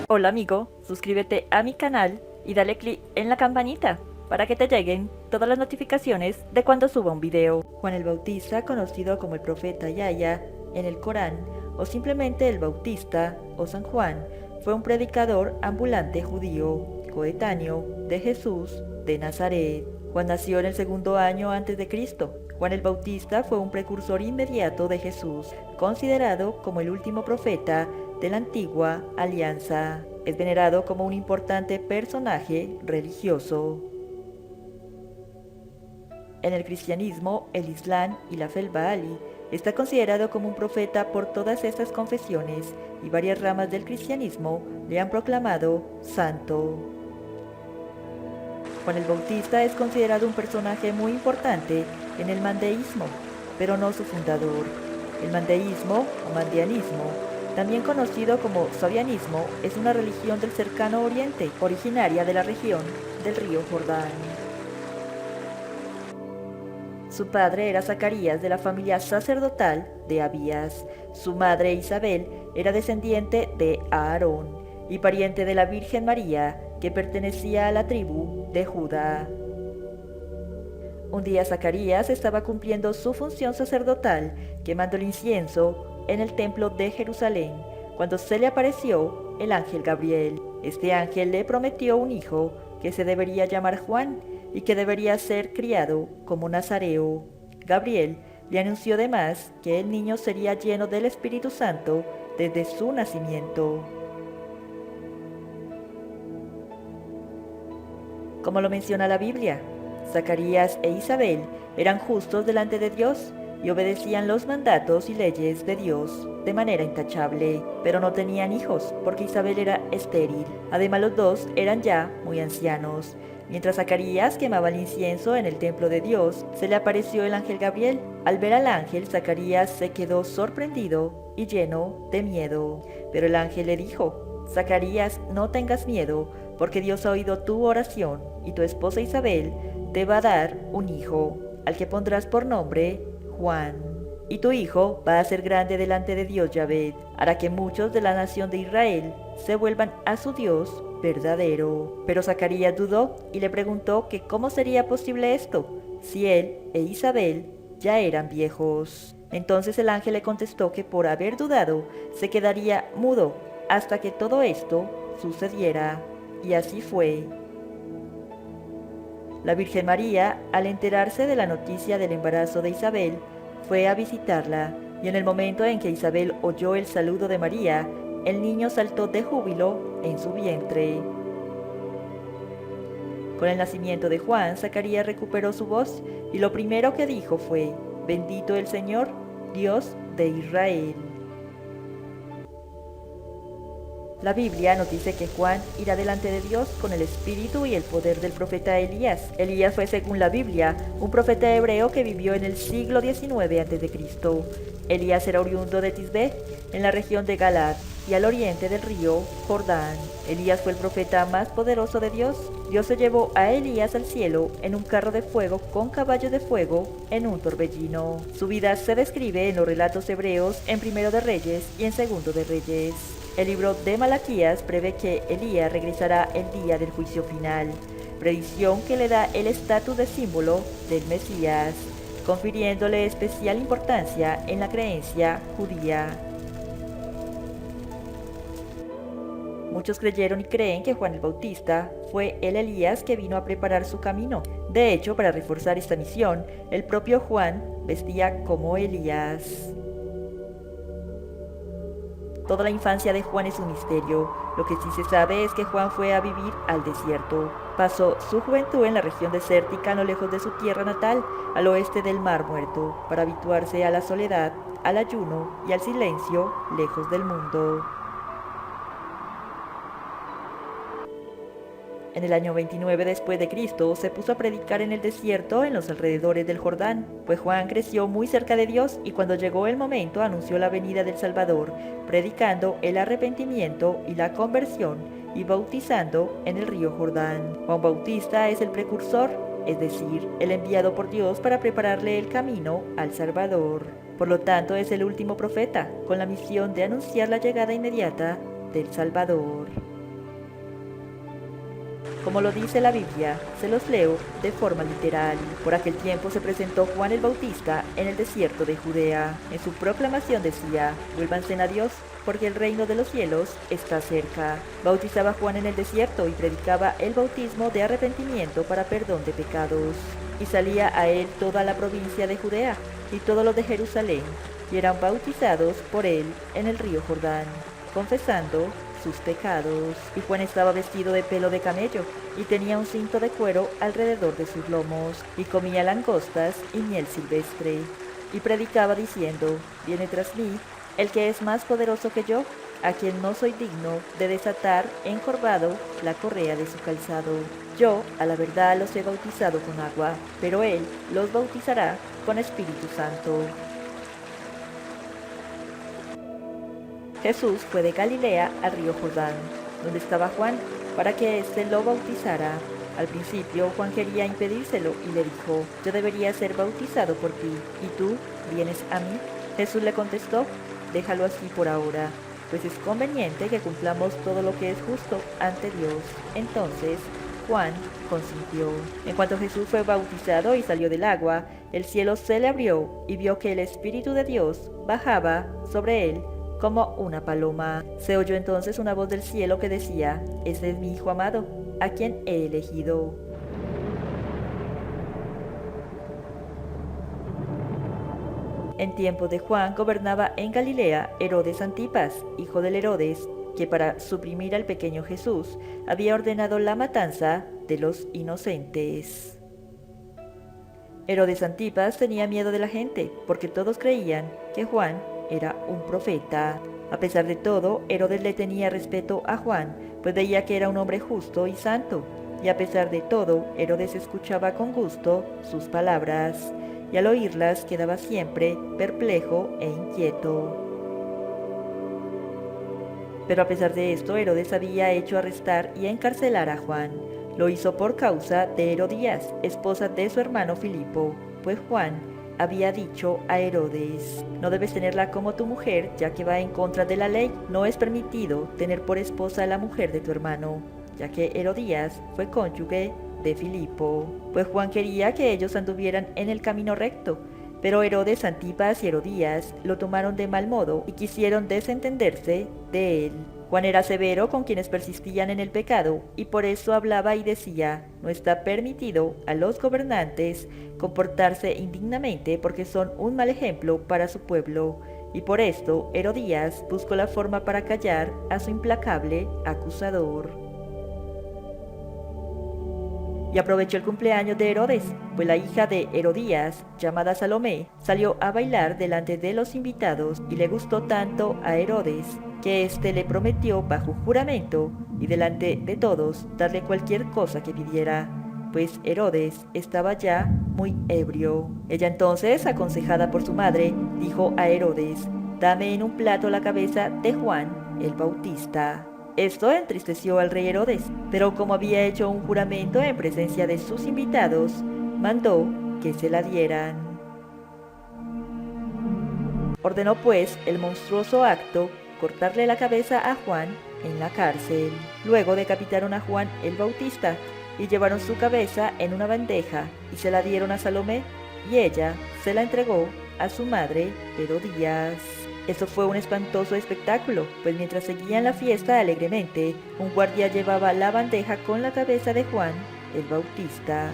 Hola amigo, suscríbete a mi canal y dale click en la campanita para que te lleguen todas las notificaciones de cuando suba un video. Juan el Bautista, conocido como el profeta Yahya en el Corán, o simplemente el Bautista o San Juan, fue un predicador ambulante judío, coetáneo de Jesús de Nazaret. Juan nació en el segundo año antes de Cristo. Juan el Bautista fue un precursor inmediato de Jesús, considerado como el último profeta de la antigua alianza. Es venerado como un importante personaje religioso. En el cristianismo, el islam y la fe Bahalí, está considerado como un profeta por todas estas confesiones y varias ramas del cristianismo le han proclamado santo. Juan el Bautista es considerado un personaje muy importante en el mandeísmo, pero no su fundador. El mandeísmo o mandianismo, también conocido como sabianismo, es una religión del cercano oriente, originaria de la región del río Jordán. Su padre era Zacarías de la familia sacerdotal de Abías. Su madre Isabel era descendiente de Aarón y pariente de la Virgen María, que pertenecía a la tribu de Judá. Un día Zacarías estaba cumpliendo su función sacerdotal, quemando el incienso en el templo de Jerusalén, cuando se le apareció el ángel Gabriel. Este ángel le prometió un hijo que se debería llamar Juan y que debería ser criado como nazareo. Gabriel le anunció además que el niño sería lleno del Espíritu Santo desde su nacimiento. Como lo menciona la Biblia, Zacarías e Isabel eran justos delante de Dios y obedecían los mandatos y leyes de Dios de manera intachable, pero no tenían hijos porque Isabel era estéril. Además, los dos eran ya muy ancianos. Mientras Zacarías quemaba el incienso en el templo de Dios, se le apareció el ángel Gabriel. Al ver al ángel, Zacarías se quedó sorprendido y lleno de miedo. Pero el ángel le dijo: Zacarías, no tengas miedo, porque Dios ha oído tu oración y tu esposa Isabel te va a dar un hijo, al que pondrás por nombre Juan. Y tu hijo va a ser grande delante de Dios Yahvé, hará que muchos de la nación de Israel se vuelvan a su Dios verdadero. Pero Zacarías dudó y le preguntó que cómo sería posible esto, si él e Isabel ya eran viejos. Entonces el ángel le contestó que por haber dudado se quedaría mudo hasta que todo esto sucediera. Y así fue. La Virgen María, al enterarse de la noticia del embarazo de Isabel, fue a visitarla, y en el momento en que Isabel oyó el saludo de María, el niño saltó de júbilo en su vientre. Con el nacimiento de Juan, Zacarías recuperó su voz, y lo primero que dijo fue: «Bendito el Señor, Dios de Israel». La Biblia nos dice que Juan irá delante de Dios con el espíritu y el poder del profeta Elías. Elías fue, según la Biblia, un profeta hebreo que vivió en el siglo XIX a.C. Elías era oriundo de Tisbé, en la región de Galad, y al oriente del río Jordán. Elías fue el profeta más poderoso de Dios. Dios se llevó a Elías al cielo en un carro de fuego con caballo de fuego en un torbellino. Su vida se describe en los relatos hebreos en Primero de Reyes y en Segundo de Reyes. El libro de Malaquías prevé que Elías regresará el día del juicio final, predicción que le da el estatus de símbolo del Mesías, confiriéndole especial importancia en la creencia judía. Muchos creyeron y creen que Juan el Bautista fue el Elías que vino a preparar su camino. De hecho, para reforzar esta misión, el propio Juan vestía como Elías. Toda la infancia de Juan es un misterio. Lo que sí se sabe es que Juan fue a vivir al desierto. Pasó su juventud en la región desértica, no lejos de su tierra natal, al oeste del Mar Muerto, para habituarse a la soledad, al ayuno y al silencio, lejos del mundo. En el año 29 después de Cristo se puso a predicar en el desierto en los alrededores del Jordán, pues Juan creció muy cerca de Dios y cuando llegó el momento anunció la venida del Salvador, predicando el arrepentimiento y la conversión y bautizando en el río Jordán. Juan Bautista es el precursor, es decir, el enviado por Dios para prepararle el camino al Salvador. Por lo tanto, es el último profeta, con la misión de anunciar la llegada inmediata del Salvador. como lo dice la Biblia. Se los leo de forma literal. Por aquel tiempo se presentó Juan el Bautista en el desierto de Judea. En su proclamación decía: vuélvanse a Dios, porque el reino de los cielos está cerca. Bautizaba Juan en el desierto y predicaba el bautismo de arrepentimiento para perdón de pecados. Y salía a él toda la provincia de Judea y todo lo de Jerusalén, y eran bautizados por él en el río Jordán, confesando sus pecados. Y Juan estaba vestido de pelo de camello, y tenía un cinto de cuero alrededor de sus lomos, y comía langostas y miel silvestre. Y predicaba diciendo: viene tras mí el que es más poderoso que yo, a quien no soy digno de desatar encorvado la correa de su calzado. Yo, a la verdad, los he bautizado con agua, pero él los bautizará con Espíritu Santo. Jesús fue de Galilea al río Jordán, donde estaba Juan, para que éste lo bautizara. Al principio Juan quería impedírselo y le dijo: yo debería ser bautizado por ti, ¿y tú vienes a mí? Jesús le contestó: déjalo así por ahora, pues es conveniente que cumplamos todo lo que es justo ante Dios. Entonces Juan consintió. En cuanto Jesús fue bautizado y salió del agua, el cielo se le abrió y vio que el Espíritu de Dios bajaba sobre él como una paloma. Se oyó entonces una voz del cielo que decía: este es mi Hijo amado, a quien he elegido. En tiempo de Juan gobernaba en Galilea Herodes Antipas, hijo del Herodes, que para suprimir al pequeño Jesús había ordenado la matanza de los inocentes. Herodes Antipas tenía miedo de la gente, porque todos creían que Juan era un profeta. A pesar de todo, Herodes le tenía respeto a Juan, pues veía que era un hombre justo y santo. Y a pesar de todo, Herodes escuchaba con gusto sus palabras, y al oírlas quedaba siempre perplejo e inquieto. Pero a pesar de esto, Herodes había hecho arrestar y encarcelar a Juan. Lo hizo por causa de Herodías, esposa de su hermano Filipo, pues Juan había dicho a Herodes: no debes tenerla como tu mujer, ya que va en contra de la ley. No es permitido tener por esposa a la mujer de tu hermano, ya que Herodías fue cónyuge de Filipo. Pues Juan quería que ellos anduvieran en el camino recto, pero Herodes Antipas y Herodías lo tomaron de mal modo y quisieron desentenderse de él. Juan era severo con quienes persistían en el pecado, y por eso hablaba y decía: no está permitido a los gobernantes comportarse indignamente, porque son un mal ejemplo para su pueblo. Y por esto Herodías buscó la forma para callar a su implacable acusador. Y aprovechó el cumpleaños de Herodes, pues la hija de Herodías, llamada Salomé, salió a bailar delante de los invitados, y le gustó tanto a Herodes que éste le prometió bajo juramento y delante de todos darle cualquier cosa que pidiera, pues Herodes estaba ya muy ebrio. Ella entonces, aconsejada por su madre, dijo a Herodes: dame en un plato la cabeza de Juan el Bautista. Esto entristeció al rey Herodes, pero como había hecho un juramento en presencia de sus invitados, mandó que se la dieran. Ordenó pues el monstruoso acto cortarle la cabeza a Juan en la cárcel. Luego decapitaron a Juan el Bautista y llevaron su cabeza en una bandeja y se la dieron a Salomé, y ella se la entregó a su madre Herodías. Esto fue un espantoso espectáculo, pues mientras seguían la fiesta alegremente, un guardia llevaba la bandeja con la cabeza de Juan el Bautista.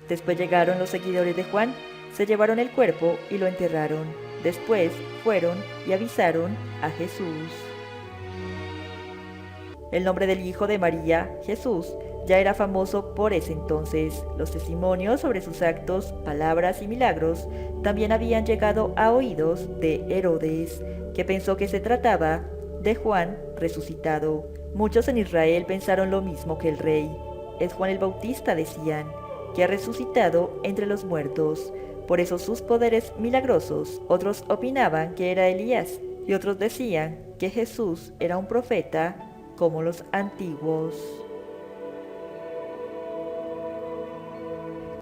Después llegaron los seguidores de Juan, se llevaron el cuerpo y lo enterraron. Después fueron y avisaron a Jesús. El nombre del hijo de María, Jesús, ya era famoso por ese entonces. Los testimonios sobre sus actos, palabras y milagros también habían llegado a oídos de Herodes, que pensó que se trataba de Juan resucitado. Muchos en Israel pensaron lo mismo que el rey. Es Juan el Bautista, decían, que ha resucitado entre los muertos. Por eso sus poderes milagrosos. Otros opinaban que era Elías, y otros decían que Jesús era un profeta como los antiguos.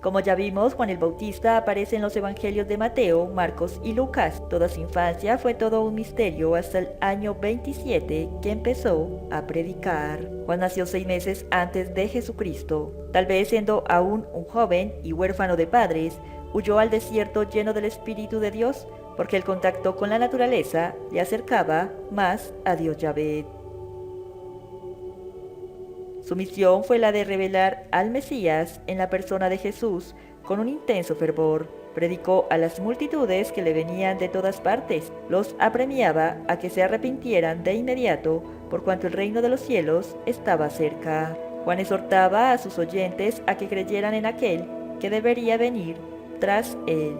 Como ya vimos, Juan el Bautista aparece en los evangelios de Mateo, Marcos y Lucas. Toda su infancia fue todo un misterio hasta el año 27 que empezó a predicar. Juan nació 6 meses antes de Jesucristo. Tal vez siendo aún un joven y huérfano de padres, huyó al desierto lleno del Espíritu de Dios, porque el contacto con la naturaleza le acercaba más a Dios Yahvé. Su misión fue la de revelar al Mesías en la persona de Jesús con un intenso fervor. Predicó a las multitudes que le venían de todas partes. Los apremiaba a que se arrepintieran de inmediato, por cuanto el reino de los cielos estaba cerca. Juan exhortaba a sus oyentes a que creyeran en aquel que debería venir tras él.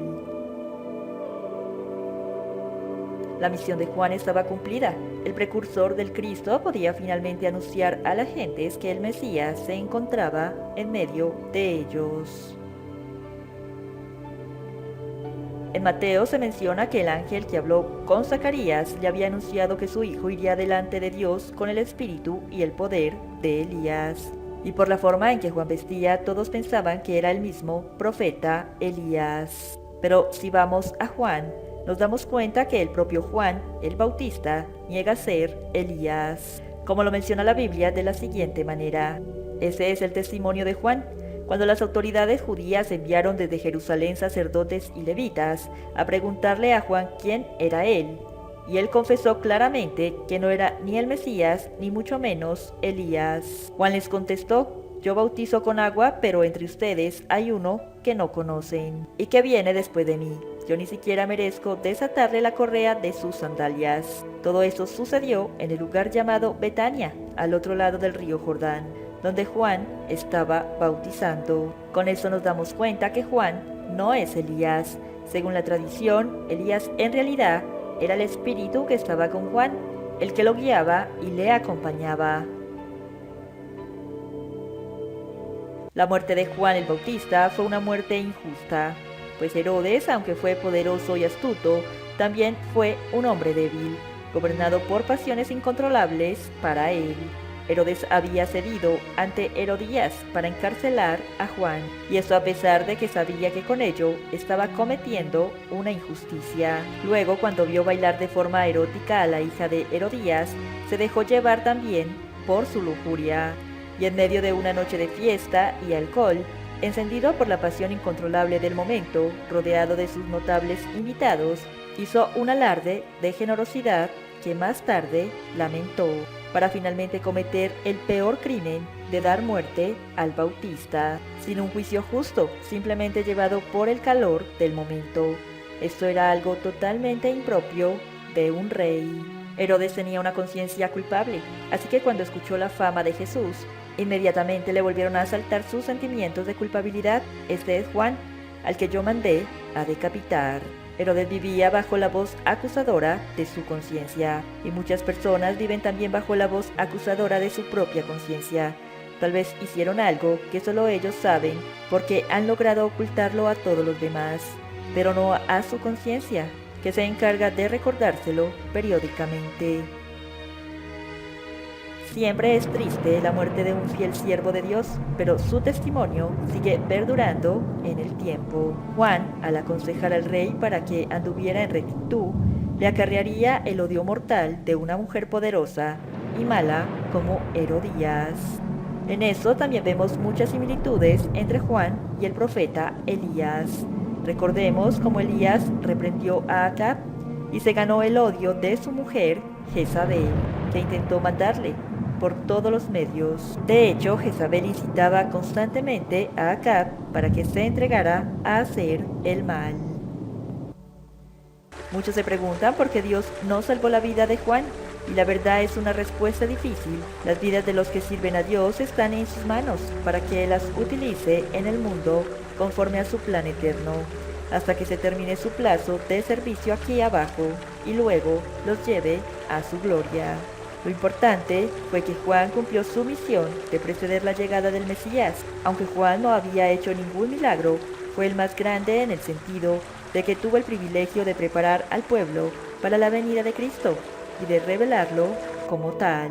La misión de Juan estaba cumplida. El precursor del Cristo podía finalmente anunciar a las gentes que el Mesías se encontraba en medio de ellos. En Mateo se menciona que el ángel que habló con Zacarías le había anunciado que su hijo iría delante de Dios con el espíritu y el poder de Elías. Y por la forma en que Juan vestía, todos pensaban que era el mismo profeta Elías. Pero si vamos a Juan, nos damos cuenta que el propio Juan, el Bautista, niega ser Elías, como lo menciona la Biblia de la siguiente manera. Ese es el testimonio de Juan. Cuando las autoridades judías enviaron desde Jerusalén sacerdotes y levitas a preguntarle a Juan quién era él, y él confesó claramente que no era ni el Mesías, ni mucho menos Elías. Juan les contestó: yo bautizo con agua, pero entre ustedes hay uno que no conocen, y que viene después de mí. Yo ni siquiera merezco desatarle la correa de sus sandalias. Todo esto sucedió en el lugar llamado Betania, al otro lado del río Jordán, donde Juan estaba bautizando. Con esto nos damos cuenta que Juan no es Elías. Según la tradición, Elías en realidad era el espíritu que estaba con Juan, el que lo guiaba y le acompañaba. La muerte de Juan el Bautista fue una muerte injusta, pues Herodes, aunque fue poderoso y astuto, también fue un hombre débil, gobernado por pasiones incontrolables para él. Herodes había cedido ante Herodías para encarcelar a Juan, y eso a pesar de que sabía que con ello estaba cometiendo una injusticia. Luego, cuando vio bailar de forma erótica a la hija de Herodías, se dejó llevar también por su lujuria, y en medio de una noche de fiesta y alcohol, encendido por la pasión incontrolable del momento, rodeado de sus notables invitados, hizo un alarde de generosidad que más tarde lamentó, para finalmente cometer el peor crimen de dar muerte al Bautista, sin un juicio justo, simplemente llevado por el calor del momento. Esto era algo totalmente impropio de un rey. Herodes tenía una conciencia culpable, así que cuando escuchó la fama de Jesús, inmediatamente le volvieron a asaltar sus sentimientos de culpabilidad. Este es Juan, al que yo mandé a decapitar. Herodes vivía bajo la voz acusadora de su conciencia, y muchas personas viven también bajo la voz acusadora de su propia conciencia. Tal vez hicieron algo que solo ellos saben porque han logrado ocultarlo a todos los demás, pero no a su conciencia, que se encarga de recordárselo periódicamente. Siempre es triste la muerte de un fiel siervo de Dios, pero su testimonio sigue perdurando en el tiempo. Juan, al aconsejar al rey para que anduviera en rectitud, le acarrearía el odio mortal de una mujer poderosa y mala como Herodías. En eso también vemos muchas similitudes entre Juan y el profeta Elías. Recordemos cómo Elías reprendió a Acab y se ganó el odio de su mujer Jezabel, que intentó matarle por todos los medios. De hecho, Jezabel incitaba constantemente a Acab para que se entregara a hacer el mal. Muchos se preguntan por qué Dios no salvó la vida de Juan, y la verdad es una respuesta difícil. Las vidas de los que sirven a Dios están en sus manos para que las utilice en el mundo conforme a su plan eterno, hasta que se termine su plazo de servicio aquí abajo y luego los lleve a su gloria. Lo importante fue que Juan cumplió su misión de preceder la llegada del Mesías. Aunque Juan no había hecho ningún milagro, fue el más grande en el sentido de que tuvo el privilegio de preparar al pueblo para la venida de Cristo y de revelarlo como tal.